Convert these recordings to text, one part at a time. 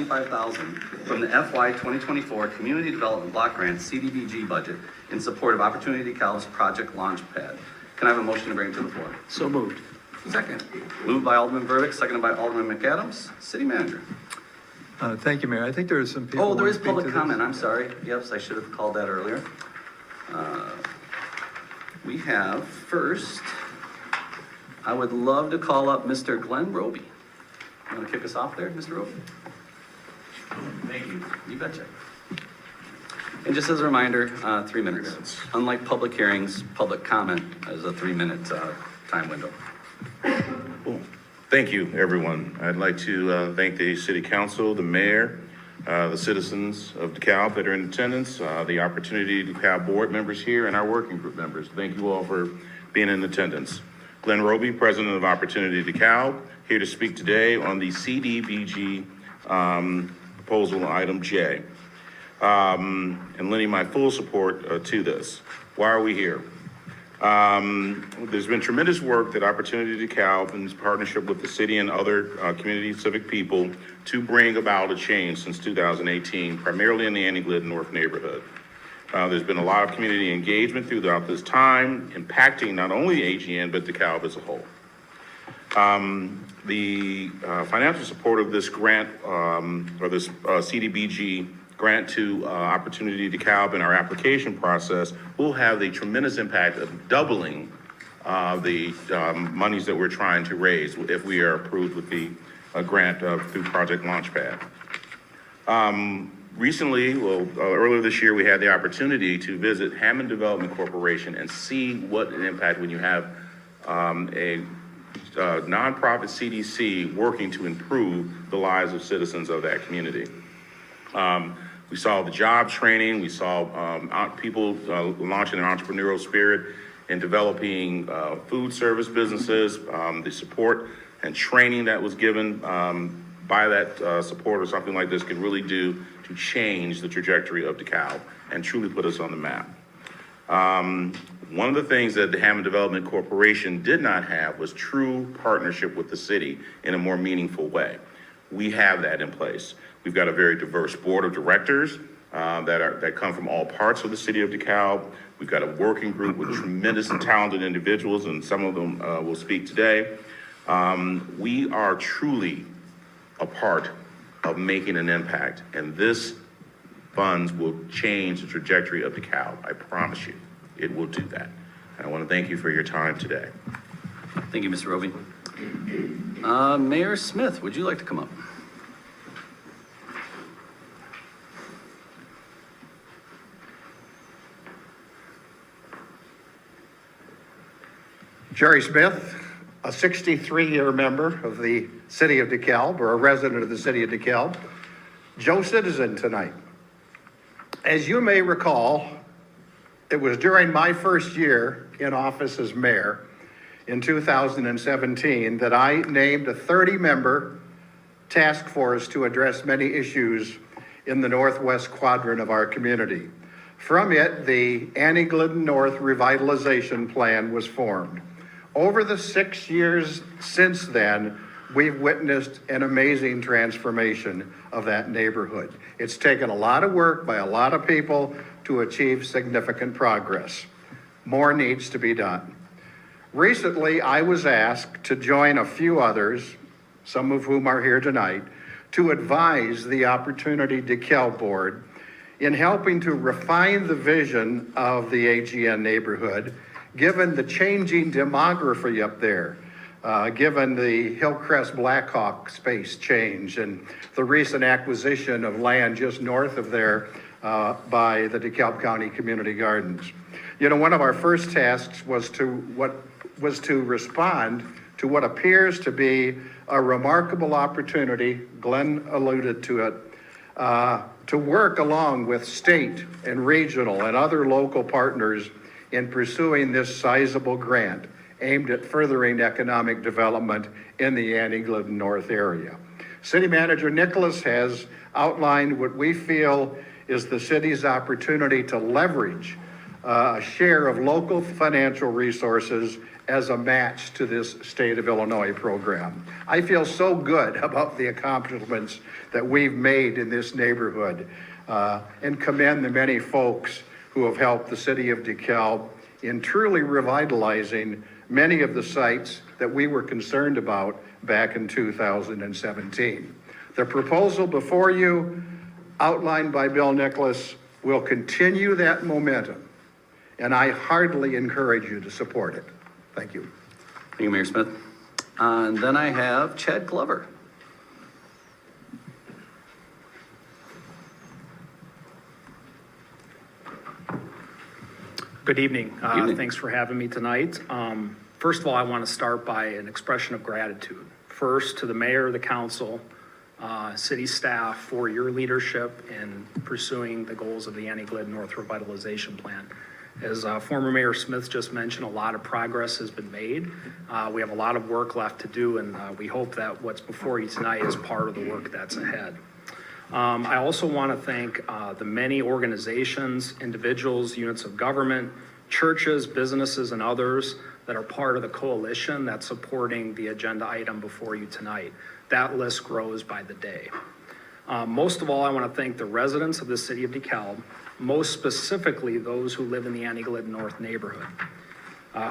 $5,000 from the FY 2024 Community Development Block Grant CDBG budget in support of Opportunity DeKalb's Project Launchpad. Can I have a motion to bring it to the floor? So moved. Second. Moved by Alderman Burdick, seconded by Alderman McAdams. City Manager. Thank you, Mayor. I think there are some people. Oh, there who is want to speak public to comment. this. I'm sorry. Yes, I should have called that earlier. We have first, I would love to call up Mr. Glenn Roby. You want to kick us off there, Mr. Roby? Thank you. You betcha. And just as a reminder, 3 minutes. Unlike public hearings, public comment is a 3-minute time window. Well, thank you, everyone. I'd like to thank the City Council, the Mayor, the citizens of DeKalb that are in attendance, the Opportunity DeKalb board members here, and our working group members. Thank you all for being in attendance. Glenn Roby, President of Opportunity DeKalb, here to speak today on the CDBG proposal item J, and lending my full support to this. Why are we here? There's been tremendous work that Opportunity DeKalb in partnership with the city and other community civic people to bring about a change since 2018, primarily in the Annie Glidden North neighborhood. There's been a lot of community engagement throughout this time, impacting not only AGN, but DeKalb as a whole. The financial support of this grant, or this CDBG grant to Opportunity DeKalb in our application process will have the tremendous impact of doubling the monies that we're trying to raise if we are approved with the grant through Project Launchpad. Recently, earlier this year, we had the opportunity to visit Hammond Development Corporation and see what an impact when you have a nonprofit CDC working to improve the lives of citizens of that community. We saw the job training, we saw people launching an entrepreneurial spirit and developing food service businesses, the support and training that was given by that support or something like this can really do to change the trajectory of DeKalb and truly put us on the map. One of the things that the Hammond Development Corporation did not have was true partnership with the city in a more meaningful way. We have that in place. We've got a very diverse board of directors that come from all parts of the city of DeKalb. We've got a working group with tremendous and talented individuals, and some of them will speak today. We are truly a part of making an impact, and this funds will change the trajectory of DeKalb. I promise you, it will do that. And I want to thank you for your time today. Thank you, Mr. Roby. Mayor Smith, would you like to come up? Jerry Smith, a 63-year member of the City of DeKalb, or a resident of the City of DeKalb, Joe Citizen tonight. As you may recall, it was during my first year in office as mayor in 2017 that I named a 30-member task force to address many issues in the northwest quadrant of our community. From it, the Annie Glidden North Revitalization Plan was formed. Over the 6 years since then, we've witnessed an amazing transformation of that neighborhood. It's taken a lot of work by a lot of people to achieve significant progress. More needs to be done. Recently, I was asked to join a few others, some of whom are here tonight, to advise the Opportunity DeKalb Board in helping to refine the vision of the AGN neighborhood, given the changing demography up there, given the Hillcrest Blackhawk space change and the recent acquisition of land just north of there by the DeKalb County Community Gardens. You know, one of our first tasks was to respond to what appears to be a remarkable opportunity, Glenn alluded to it, to work along with state and regional and other local partners in pursuing this sizable grant aimed at furthering economic development in the Annie Glidden North area. City Manager Nicholas has outlined what we feel is the city's opportunity to leverage a share of local financial resources as a match to this State of Illinois program. I feel so good about the accomplishments that we've made in this neighborhood and commend the many folks who have helped the City of DeKalb in truly revitalizing many of the sites that we were concerned about back in 2017. The proposal before you, outlined by Bill Nicholas, will continue that momentum, and I heartily encourage you to support it. Thank you. Thank you, Mayor Smith. And then I have Chad Glover. Good evening. Evening. Thanks for having me tonight. First of all, I want to start by an expression of gratitude. First, to the mayor, the council, city staff for your leadership in pursuing the goals of the Annie-Glidden North Revitalization Plan. As former Mayor Smith just mentioned, a lot of progress has been made. We have a lot of work left to do, and we hope that what's before you tonight is part of the work that's ahead. I also want to thank the many organizations, individuals, units of government, churches, businesses, and others that are part of the coalition that's supporting the agenda item before you tonight. That list grows by the day. Most of all, I want to thank the residents of the City of DeKalb, most specifically those who live in the Annie-Glidden North neighborhood,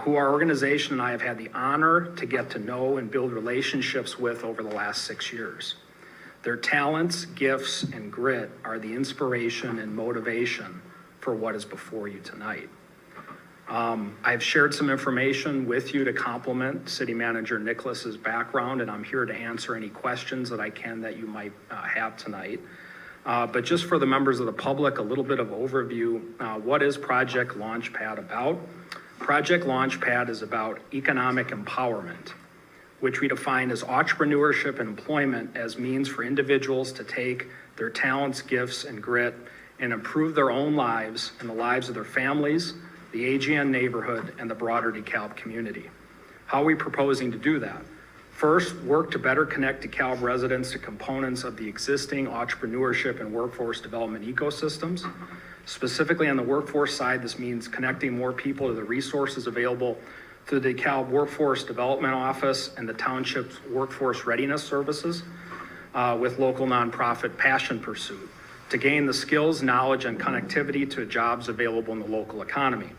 who our organization and I have had the honor to get to know and build relationships with over the last 6 years. Their talents, gifts, and grit are the inspiration and motivation for what is before you tonight. I've shared some information with you to complement City Manager Nicholas's background, and I'm here to answer any questions that I can that you might have tonight. But just for the members of the public, a little bit of overview. What is Project Launchpad about? Project Launchpad is about economic empowerment, which we define as entrepreneurship and employment as means for individuals to take their talents, gifts, and grit and improve their own lives and the lives of their families, the AGN neighborhood, and the broader DeKalb community. How are we proposing to do that? First, work to better connect DeKalb residents to components of the existing entrepreneurship and workforce development ecosystems. Specifically on the workforce side, this means connecting more people to the resources available through the DeKalb Workforce Development Office and the township's workforce readiness services with local nonprofit Passion Pursuit to gain the skills, knowledge, and connectivity to jobs available in the local economy.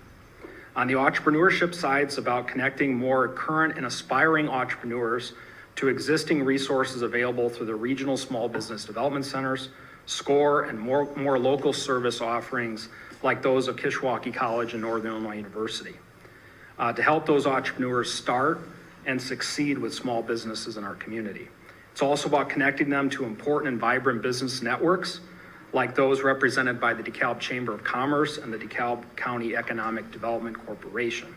On the entrepreneurship side, it's about connecting more current and aspiring entrepreneurs to existing resources available through the regional small business development centers, SCORE, and more local service offerings like those of Kishwaukee College and Northern Illinois University to help those entrepreneurs start and succeed with small businesses in our community. It's also about connecting them to important and vibrant business networks like those represented by the DeKalb Chamber of Commerce and the DeKalb County Economic Development Corporation.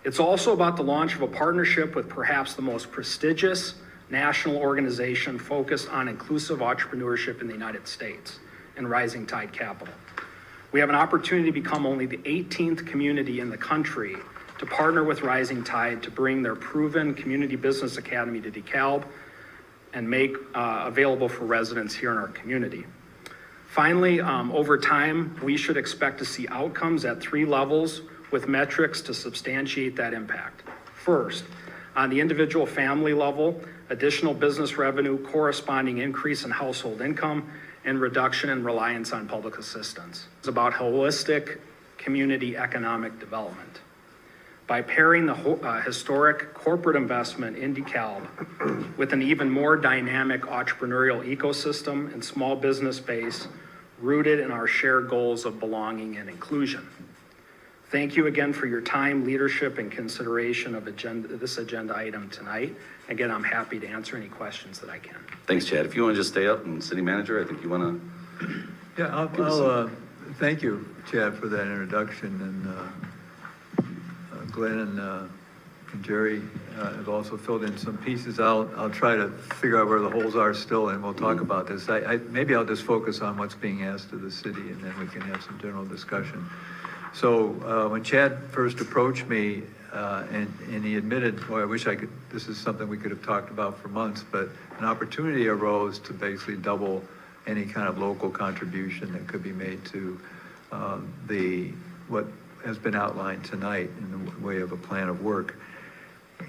It's also about the launch of a partnership with perhaps the most prestigious national organization focused on inclusive entrepreneurship in the United States and Rising Tide Capital. We have an opportunity to become only the 18th community in the country to partner with Rising Tide to bring their proven Community Business Academy to DeKalb and make available for residents here in our community. Finally, over time, we should expect to see outcomes at 3 levels with metrics to substantiate that impact. First, on the individual family level, additional business revenue, corresponding increase in household income, and reduction in reliance on public assistance. It's about holistic community economic development. By pairing the historic corporate investment in DeKalb with an even more dynamic entrepreneurial ecosystem and small business base rooted in our shared goals of belonging and inclusion. Thank you again for your time, leadership, and consideration of this agenda item tonight. Again, I'm happy to answer any questions that I can. Thanks, Chad. If you want to just stay up, and City Manager, I think you want to. Yeah, I'll thank you, Chad, for that introduction, and Glenn and Jerry have also filled in some pieces. I'll try to figure out where the holes are still, and we'll talk about this. Maybe I'll just focus on what's being asked of the city, and then we can have some general discussion. So when Chad first approached me, and he admitted, boy, I wish I could, this is something we could have talked about for months, but an opportunity arose to basically double any kind of local contribution that could be made to the what has been outlined tonight in the way of a plan of work.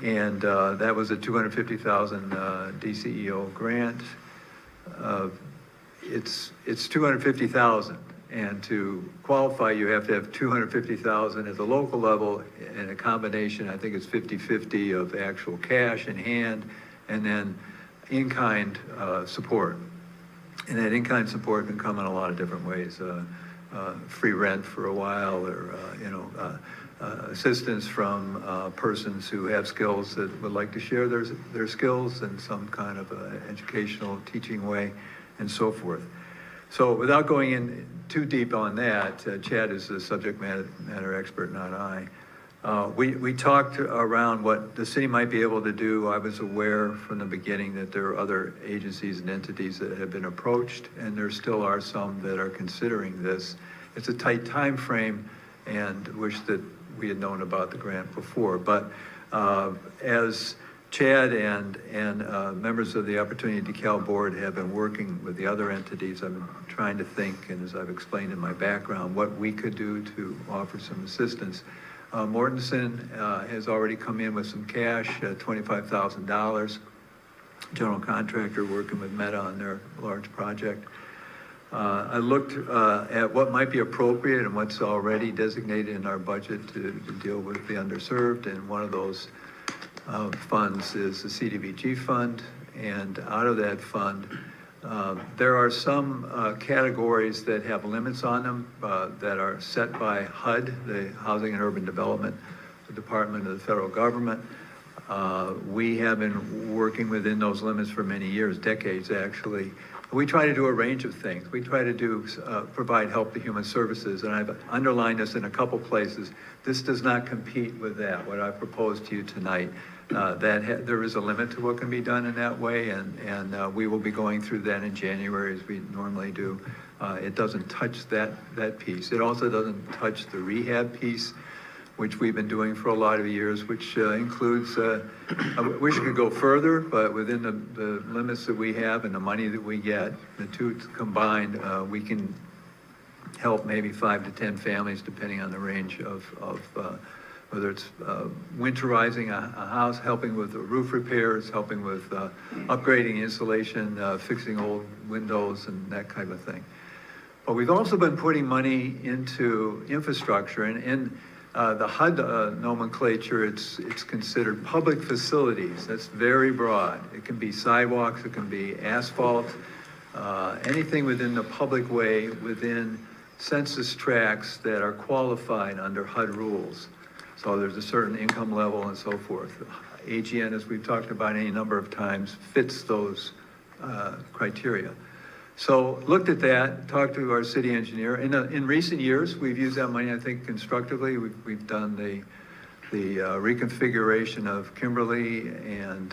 And that was a $250,000 DCEO grant. It's $250,000, and to qualify, you have to have $250,000 at the local level, and a combination, I think it's 50-50 of actual cash in hand, and then in-kind support. And that in-kind support can come in a lot of different ways. Free rent for a while, or assistance from persons who have skills that would like to share their skills in some kind of educational teaching way, and so forth. So without going in too deep on that, Chad is the subject matter expert, not I. We talked around what the city might be able to do. I was aware from the beginning that there are other agencies and entities that have been approached, and there still are some that are considering this. It's a tight time frame, and wish that we had known about the grant before. But as Chad and members of the Opportunity DeKalb board have been working with the other entities, I've been trying to think, and as I've explained in my background, what we could do to offer some assistance. Mortensen has already come in with some cash, $25,000. General contractor working with Meta on their large project. I looked at what might be appropriate and what's already designated in our budget to deal with the underserved, and one of those funds is the CDBG fund, and out of that fund, there are some categories that have limits on them that are set by HUD, the Housing and Urban Development, the Department of the federal government. We have been working within those limits for many years, decades actually. We try to do a range of things. We try to provide help to human services, and I've underlined this in a couple places. This does not compete with that, what I proposed to you tonight. There is a limit to what can be done in that way, and we will be going through that in January as we normally do. It doesn't touch that piece. It also doesn't touch the rehab piece, which we've been doing for a lot of years, which includes, I wish it could go further, but within the limits that we have and the money that we get, the two combined, we can help maybe 5 to 10 families, depending on the range of whether it's winterizing a house, helping with the roof repairs, helping with upgrading insulation, fixing old windows and that kind of thing. But we've also been putting money into infrastructure, and in the HUD nomenclature, it's considered public facilities. That's very broad. It can be sidewalks, it can be asphalt, anything within the public way, within census tracts that are qualified under HUD rules. So there's a certain income level and so forth. AGN, as we've talked about any number of times, fits those criteria. So looked at that, talked to our city engineer. In recent years, we've used that money, I think, constructively. We've done the reconfiguration of Kimberly and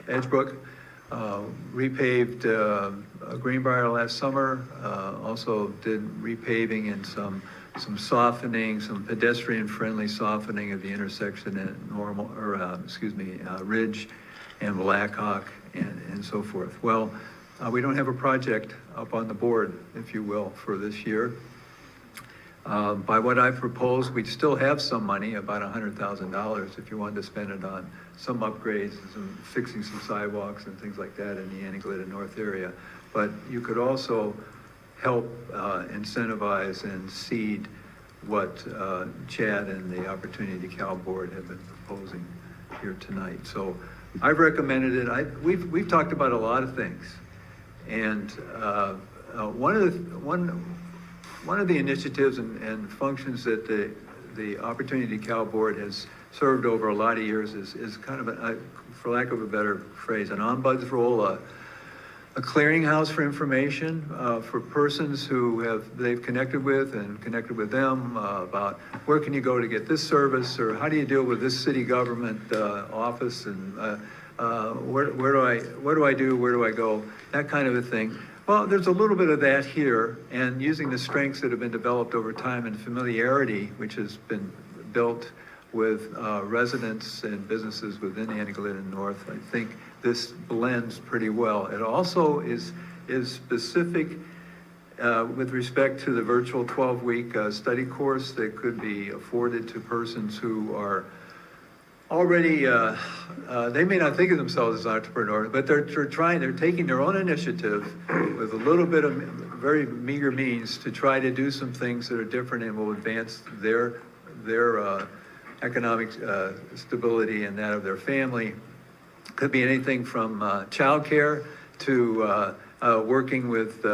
Edgebrook, repaved Greenbrier last summer, also did repaving and some softening, some pedestrian-friendly softening of the intersection at Ridge and Blackhawk and so forth. Well, we don't have a project up on the board, if you will, for this year. By what I've proposed, we still have some money, about $100,000, if you wanted to spend it on some upgrades, fixing some sidewalks and things like that in the Annie-Glidden North area. But you could also help incentivize and seed what Chad and the Opportunity DeKalb board have been proposing here tonight. So I've recommended it. We've talked about a lot of things, and one of the initiatives and functions that the Opportunity DeKalb board has served over a lot of years is kind of for lack of a better phrase, an ombuds role, a clearinghouse for information for persons who they've connected with and connected with them about where can you go to get this service, or how do you deal with this city government office, and what do I do, where do I go, that kind of a thing. Well, there's a little bit of that here, and using the strengths that have been developed over time and familiarity, which has been built with residents and businesses within Annie-Glidden North, I think this blends pretty well. It also is specific with respect to the virtual 12-week study course that could be afforded to persons who are already, they may not think of themselves as entrepreneurs, but they're taking their own initiative with a little bit of very meager means to try to do some things that are different and will advance their economic stability and that of their family. Could be anything from childcare to working with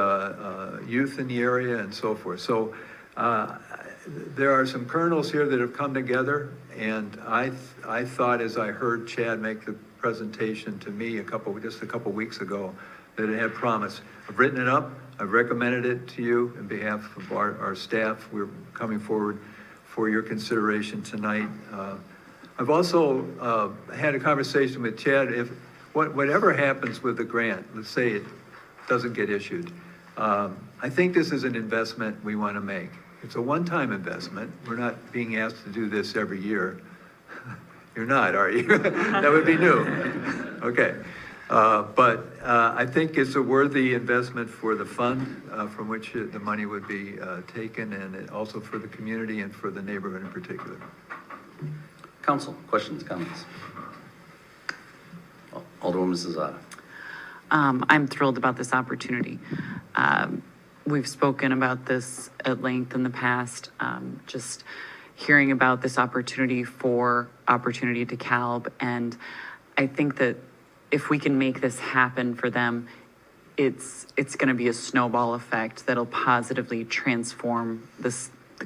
youth in the area and so forth. So there are some kernels here that have come together, and I thought, as I heard Chad make the presentation to me just a couple weeks ago, that it had promise. I've written it up. I've recommended it to you on behalf of our staff. We're coming forward for your consideration tonight. I've also had a conversation with Chad. If whatever happens with the grant, let's say it doesn't get issued, I think this is an investment we want to make. It's a one-time investment. We're not being asked to do this every year. You're not, are you? That would be new. Okay. But I think it's a worthy investment for the fund from which the money would be taken, and also for the community and for the neighborhood in particular. Council, questions, comments? Alderwoman Zada. I'm thrilled about this opportunity. We've spoken about this at length in the past. Just hearing about this opportunity for Opportunity DeKalb, and I think that if we can make this happen for them, it's going to be a snowball effect that'll positively transform the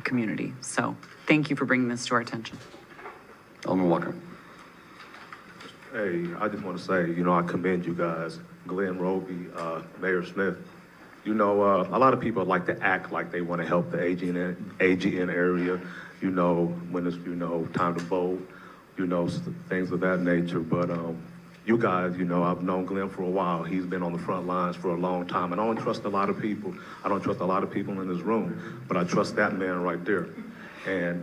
community. So thank you for bringing this to our attention. Alderman Walker. Hey, I just want to say, I commend you guys, Glenn Roby, Mayor Smith. A lot of people like to act like they want to help the AGN area, when it's, time to vote, things of that nature. But you guys, I've known Glenn for a while. He's been on the front lines for a long time, and I don't trust a lot of people. I don't trust a lot of people in this room, but I trust that man right there. And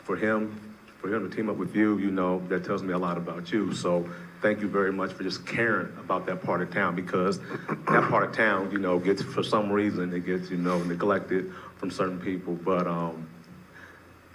for him to team up with you, that tells me a lot about you. So thank you very much for just caring about that part of town, because that part of town, gets, for some reason, it gets, neglected from certain people. But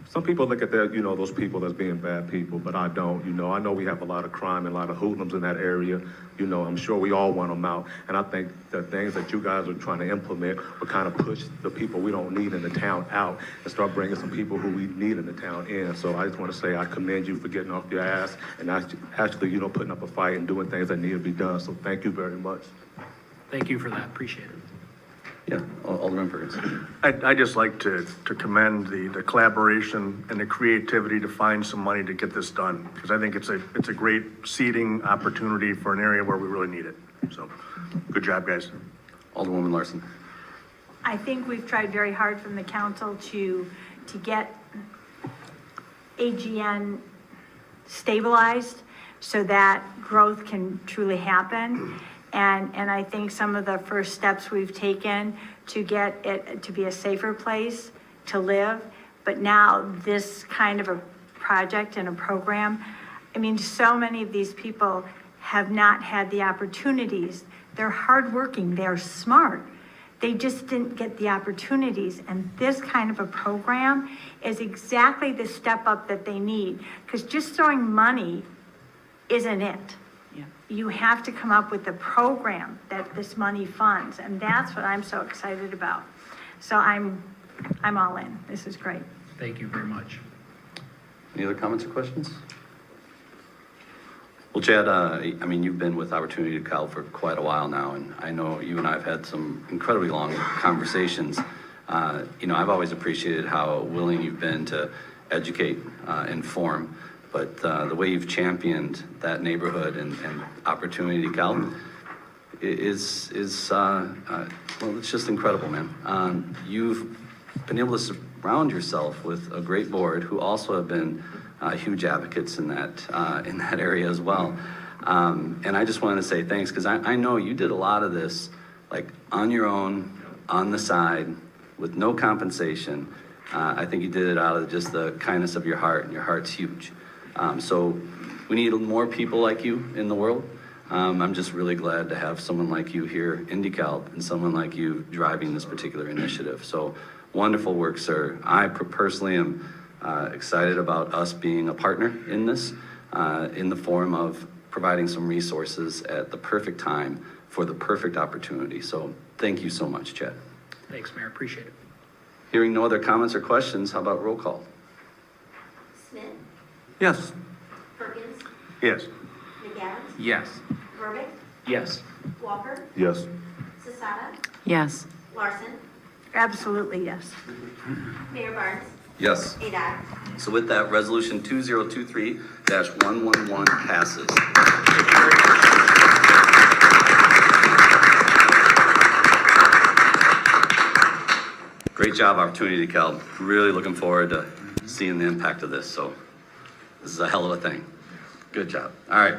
some people look at that, those people as being bad people, but I don't. I know we have a lot of crime and a lot of hoodlums in that area. I'm sure we all want them out. And I think the things that you guys are trying to implement will kind of push the people we don't need in the town out and start bringing some people who we need in the town in. So I just want to say I commend you for getting off your ass and actually, putting up a fight and doing things that need to be done. So thank you very much. Thank you for that. Appreciate it. Yeah, Alderman Perkins. I'd just like to commend the collaboration and the creativity to find some money to get this done, because I think it's a great seeding opportunity for an area where we really need it. So, good job, guys. Alderwoman Larson. I think we've tried very hard from the council to get AGN stabilized so that growth can truly happen. And I think some of the first steps we've taken to get it to be a safer place to live, but now this kind of a project and a program, so many of these people have not had the opportunities. They're hardworking, they're smart. They just didn't get the opportunities. And this kind of a program is exactly the step up that they need, because just throwing money isn't it. You have to come up with the program that this money funds, and that's what I'm so excited about. So I'm all in. This is great. Thank you very much. Any other comments or questions? Well, Chad, you've been with Opportunity DeKalb for quite a while now, and I know you and I have had some incredibly long conversations. I've always appreciated how willing you've been to educate, inform, but the way you've championed that neighborhood and Opportunity DeKalb is it's just incredible, man. You've been able to surround yourself with a great board who also have been huge advocates in that area as well. And I just wanted to say thanks, because I know you did a lot of this like on your own, on the side, with no compensation. I think you did it out of just the kindness of your heart, and your heart's huge. So we need more people like you in the world. I'm just really glad to have someone like you here in DeKalb and someone like you driving this particular initiative. So wonderful work, sir. I personally am excited about us being a partner in this, in the form of providing some resources at the perfect time for the perfect opportunity. So thank you so much, Chad. Thanks, Mayor, appreciate it. Hearing no other comments or questions, how about roll call? Smith, Yes. Perkins, Yes. McAdams, Yes. Verbic, Yes. Walker, Yes. Sasada, Yes. Larson, Absolutely, yes. Mayor Barnes, Yes. 8 ayes. So with that, resolution 2023-111 passes. Great job, Opportunity DeKalb. Really looking forward to seeing the impact of this. So this is a hell of a thing. Good job. All right.